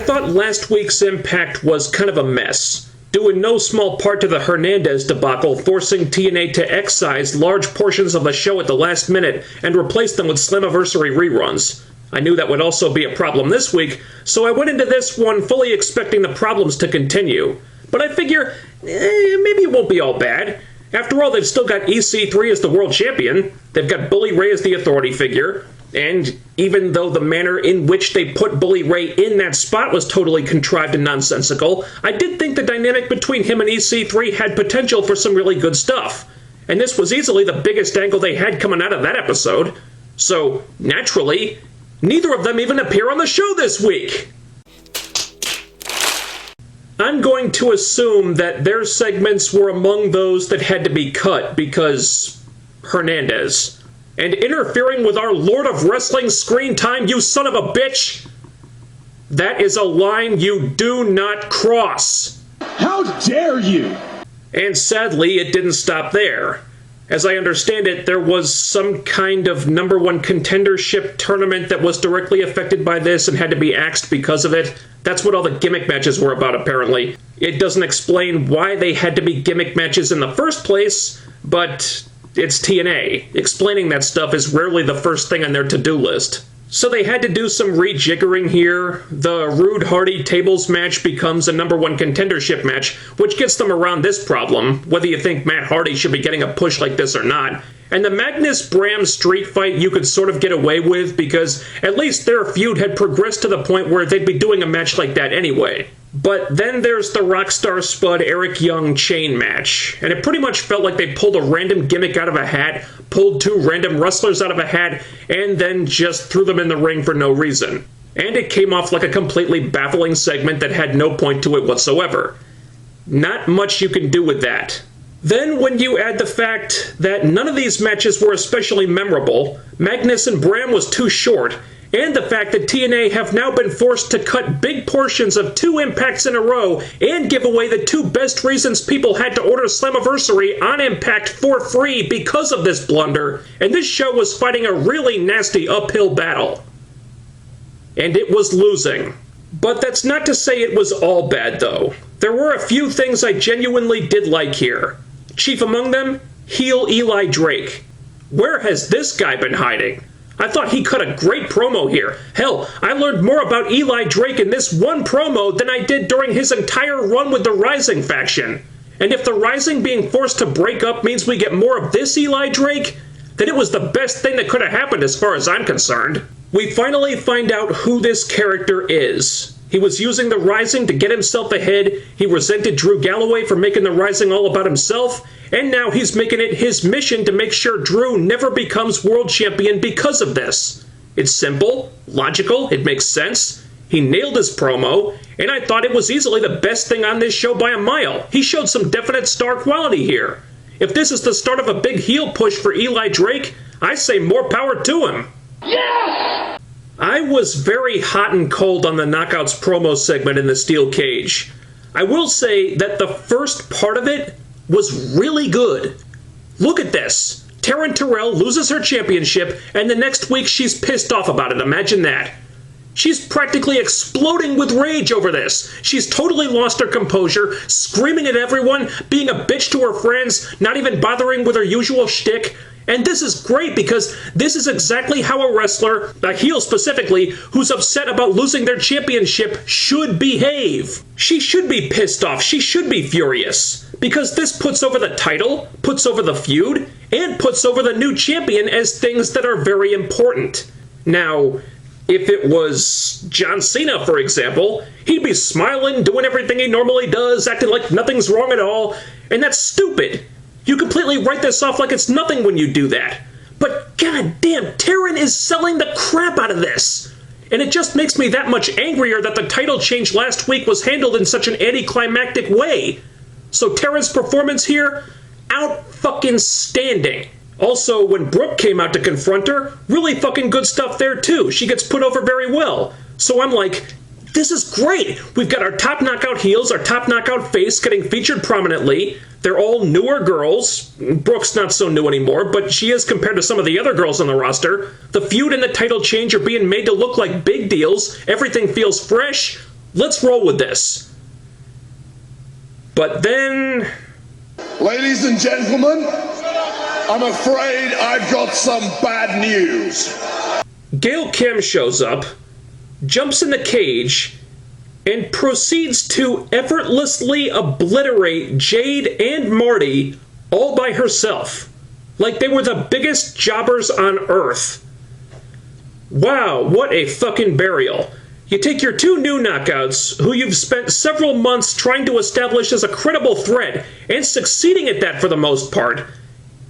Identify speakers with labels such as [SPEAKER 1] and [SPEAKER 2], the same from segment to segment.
[SPEAKER 1] thought last week's Impact was kind of a mess, due in no small part to the Hernandez debacle forcing TNA to excise large portions of the show at the last minute and replace them with Slammiversary reruns. I knew that would also be a problem this week, so I went into this one fully expecting the problems to continue. But I figure, maybe it won't be all bad. After all, they've still got EC3 as the world champion, they've got Bully Ray as the authority figure, and even though the manner in which they put Bully Ray in that spot was totally contrived and nonsensical, I did think the dynamic between him and EC3 had potential for some really good stuff. And this was easily the biggest angle they had coming out of that episode. So, naturally, neither of them even appear on the show this week! I'm going to assume that their segments were among those that had to be cut because Hernandez. And interfering with our Lord of Wrestling screen time, you son of a bitch! That is a line you do not cross!
[SPEAKER 2] How dare you!
[SPEAKER 1] And sadly, it didn't stop there. As I understand it, there was some kind of #1 contendership tournament that was directly affected by this and had to be axed because of it. That's what all the gimmick matches were about, apparently. It doesn't explain why they had to be gimmick matches in the first place, but it's TNA. Explaining that stuff is rarely the first thing on their to-do list. So they had to do some rejiggering here. The Rude Hardy tables match becomes a #1 contendership match, which gets them around this problem, whether you think Matt Hardy should be getting a push like this or not. And the Magnus Bram street fight you could sort of get away with because at least their feud had progressed to the point where they'd be doing a match like that anyway. But then there's the Rockstar Spud Eric Young chain match, and it pretty much felt like they pulled a random gimmick out of a hat, pulled 2 random wrestlers out of a hat, and then just threw them in the ring for no reason. And it came off like a completely baffling segment that had no point to it whatsoever. Not much you can do with that. Then when you add the fact that none of these matches were especially memorable, Magnus and Bram was too short, and the fact that TNA have now been forced to cut big portions of 2 Impacts in a row and give away the 2 best reasons people had to order Slammiversary on Impact for free because of this blunder, and this show was fighting a really nasty uphill battle. And it was losing. But that's not to say it was all bad, though. There were a few things I genuinely did like here. Chief among them, heel Eli Drake. Where has this guy been hiding? I thought he cut a great promo here. Hell, I learned more about Eli Drake in this one promo than I did during his entire run with the Rising faction. And if the Rising being forced to break up means we get more of this Eli Drake, then it was the best thing that could have happened as far as I'm concerned. We finally find out who this character is. He was using the Rising to get himself ahead, he resented Drew Galloway for making the Rising all about himself, and now he's making it his mission to make sure Drew never becomes world champion because of this. It's simple, logical, it makes sense. He nailed his promo, and I thought it was easily the best thing on this show by a mile. He showed some definite star quality here. If this is the start of a big heel push for Eli Drake, I say more power to him.
[SPEAKER 2] Yes!
[SPEAKER 1] I was very hot and cold on the Knockouts promo segment in the steel cage. I will say that the first part of it was really good. Look at this. Taryn Terrell loses her championship, and the next week she's pissed off about it. Imagine that. She's practically exploding with rage over this. She's totally lost her composure, screaming at everyone, being a bitch to her friends, not even bothering with her usual shtick. And this is great because this is exactly how a wrestler, a heel specifically, who's upset about losing their championship should behave. She should be pissed off. She should be furious. Because this puts over the title, puts over the feud, and puts over the new champion as things that are very important. Now, if it was John Cena, for example, he'd be smiling, doing everything he normally does, acting like nothing's wrong at all, and that's stupid. You completely write this off like it's nothing when you do that. But goddamn, Taryn is selling the crap out of this. And it just makes me that much angrier that the title change last week was handled in such an anticlimactic way. So Taryn's performance here, out-fucking-standing. Also, when Brooke came out to confront her, really fucking good stuff there too. She gets put over very well. So I'm like, this is great. We've got our top knockout heels, our top knockout face getting featured prominently. They're all newer girls. Brooke's not so new anymore, but she is compared to some of the other girls on the roster. The feud and the title change are being made to look like big deals. Everything feels fresh. Let's roll with this. But then...
[SPEAKER 2] Ladies and gentlemen, I'm afraid I've got some bad news.
[SPEAKER 1] Gail Kim shows up, jumps in the cage, and proceeds to effortlessly obliterate Jade and Marty all by herself. Like they were the biggest jobbers on Earth. Wow, what a fucking burial. You take your two new knockouts, who you've spent several months trying to establish as a credible threat, and succeeding at that for the most part,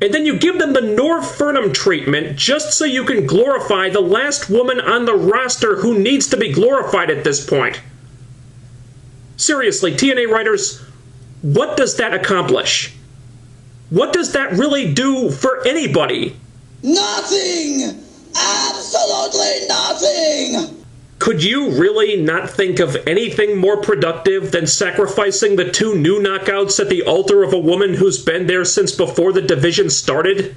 [SPEAKER 1] and then you give them the Norv Furnham treatment just so you can glorify the last woman on the roster who needs to be glorified at this point. Seriously, TNA writers, what does that accomplish? What does that really do for anybody?
[SPEAKER 3] Nothing! Absolutely nothing!
[SPEAKER 1] Could you really not think of anything more productive than sacrificing the two new knockouts at the altar of a woman who's been there since before the division started?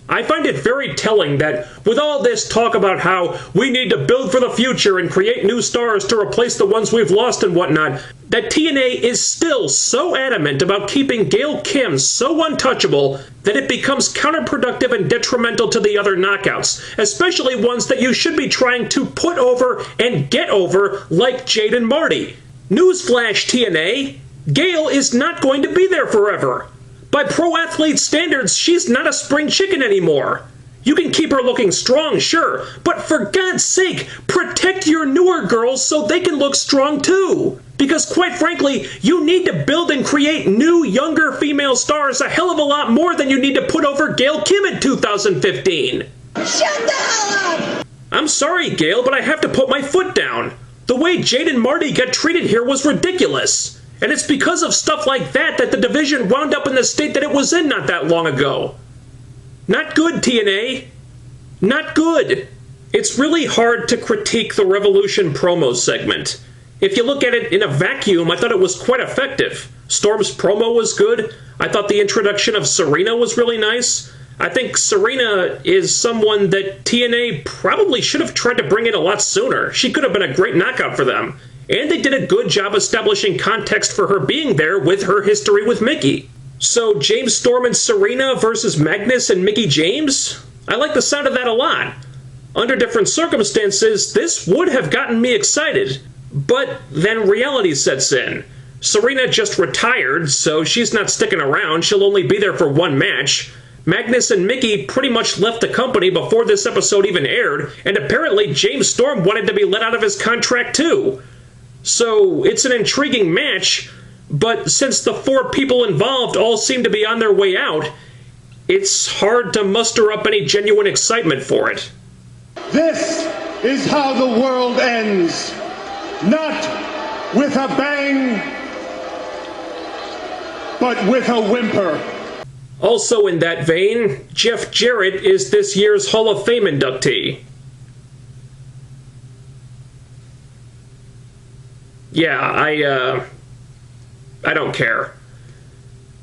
[SPEAKER 1] I find it very telling that with all this talk about how we need to build for the future and create new stars to replace the ones we've lost and whatnot, that TNA is still so adamant about keeping Gail Kim so untouchable that it becomes counterproductive and detrimental to the other knockouts, especially ones that you should be trying to put over and get over like Jade and Marty. Newsflash, TNA, Gail is not going to be there forever. By pro athlete standards, she's not a spring chicken anymore. You can keep her looking strong, sure, but for God's sake, protect your newer girls so they can look strong too. Because quite frankly, you need to build and create new, younger female stars a hell of a lot more than you need to put over Gail Kim in 2015.
[SPEAKER 3] Shut the hell up!
[SPEAKER 1] I'm sorry, Gail, but I have to put my foot down. The way Jade and Marty got treated here was ridiculous. And it's because of stuff like that that the division wound up in the state that it was in not that long ago. Not good, TNA. Not good. It's really hard to critique the Revolution promo segment. If you look at it in a vacuum, I thought it was quite effective. Storm's promo was good. I thought the introduction of Serena was really nice. I think Serena is someone that TNA probably should have tried to bring in a lot sooner. She could have been a great knockout for them. And they did a good job establishing context for her being there with her history with Mickie. So James Storm and Serena versus Magnus and Mickie James? I like the sound of that a lot. Under different circumstances, this would have gotten me excited. But then reality sets in. Serena just retired, so she's not sticking around. She'll only be there for one match. Magnus and Mickie pretty much left the company before this episode even aired, and apparently James Storm wanted to be let out of his contract too. So it's an intriguing match, but since the four people involved all seem to be on their way out, it's hard to muster up any genuine excitement for it.
[SPEAKER 2] This is how the world ends. Not with a bang, but with a whimper.
[SPEAKER 1] Also in that vein, Jeff Jarrett is this year's Hall of Fame inductee. Yeah, I don't care.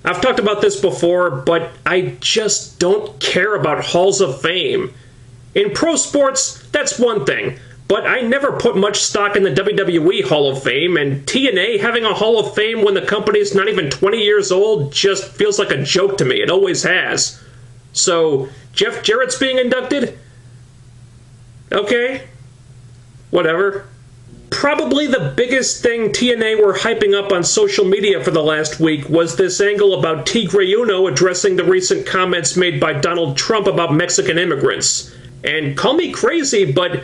[SPEAKER 1] I've talked about this before, but I just don't care about Halls of Fame. In pro sports, that's one thing, but I never put much stock in the WWE Hall of Fame, and TNA having a Hall of Fame when the company's not even 20 years old just feels like a joke to me. It always has. So, Jeff Jarrett's being inducted? Okay. Whatever. Probably the biggest thing TNA were hyping up on social media for the last week was this angle about Tigre Uno addressing the recent comments made by Donald Trump about Mexican immigrants. And call me crazy, but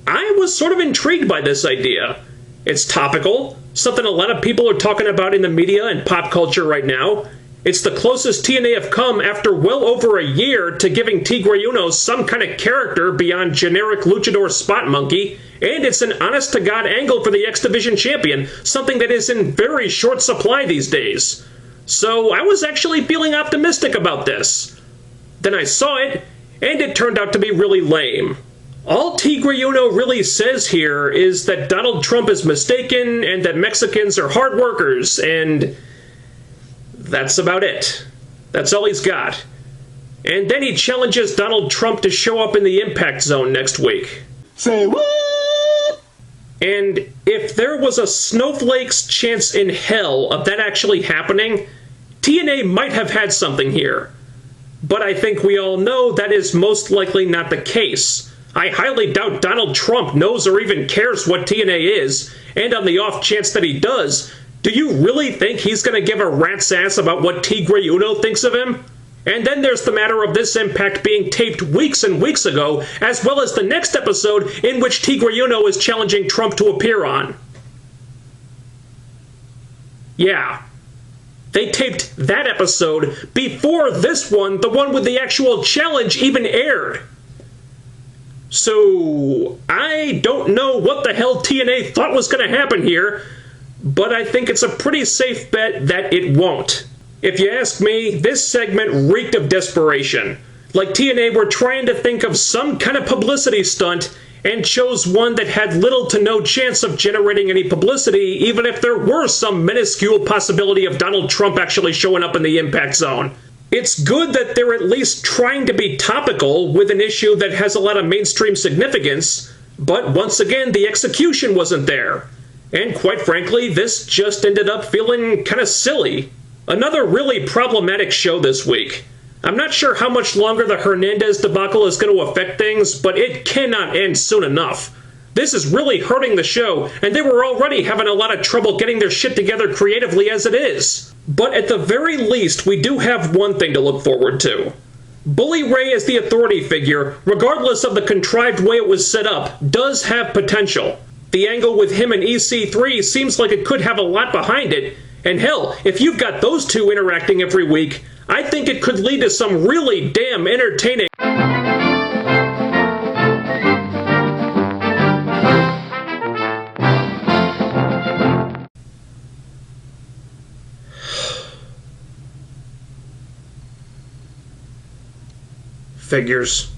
[SPEAKER 1] I was sort of intrigued by this idea. It's topical, something a lot of people are talking about in the media and pop culture right now. It's the closest TNA have come after well over a year to giving Tigre Uno some kind of character beyond generic luchador spot monkey, and it's an honest-to-God angle for the X Division champion, something that is in very short supply these days. So I was actually feeling optimistic about this. Then I saw it, and it turned out to be really lame. All Tigre Uno really says here is that Donald Trump is mistaken and that Mexicans are hard workers, and that's about it. That's all he's got. And then he challenges Donald Trump to show up in the Impact Zone next week.
[SPEAKER 2] Say what?
[SPEAKER 1] And if there was a snowflake's chance in hell of that actually happening, TNA might have had something here. But I think we all know that is most likely not the case. I highly doubt Donald Trump knows or even cares what TNA is, and on the off chance that he does, do you really think he's going to give a rat's ass about what Tigre Uno thinks of him? And then there's the matter of this Impact being taped weeks and weeks ago, as well as the next episode in which Tigre Uno is challenging Trump to appear on. Yeah. They taped that episode before this one, the one with the actual challenge, even aired. So, I don't know what the hell TNA thought was going to happen here, but I think it's a pretty safe bet that it won't. If you ask me, this segment reeked of desperation. Like TNA were trying to think of some kind of publicity stunt and chose one that had little to no chance of generating any publicity, even if there were some minuscule possibility of Donald Trump actually showing up in the Impact Zone. It's good that they're at least trying to be topical with an issue that has a lot of mainstream significance, but once again, the execution wasn't there. And quite frankly, this just ended up feeling kind of silly. Another really problematic show this week. I'm not sure how much longer the Hernandez debacle is going to affect things, but it cannot end soon enough. This is really hurting the show, and they were already having a lot of trouble getting their shit together creatively as it is. But at the very least, we do have one thing to look forward to. Bully Ray as the authority figure, regardless of the contrived way it was set up, does have potential. The angle with him and EC3 seems like it could have a lot behind it, and hell, if you've got those two interacting every week, I think it could lead to some really damn entertaining. Figures.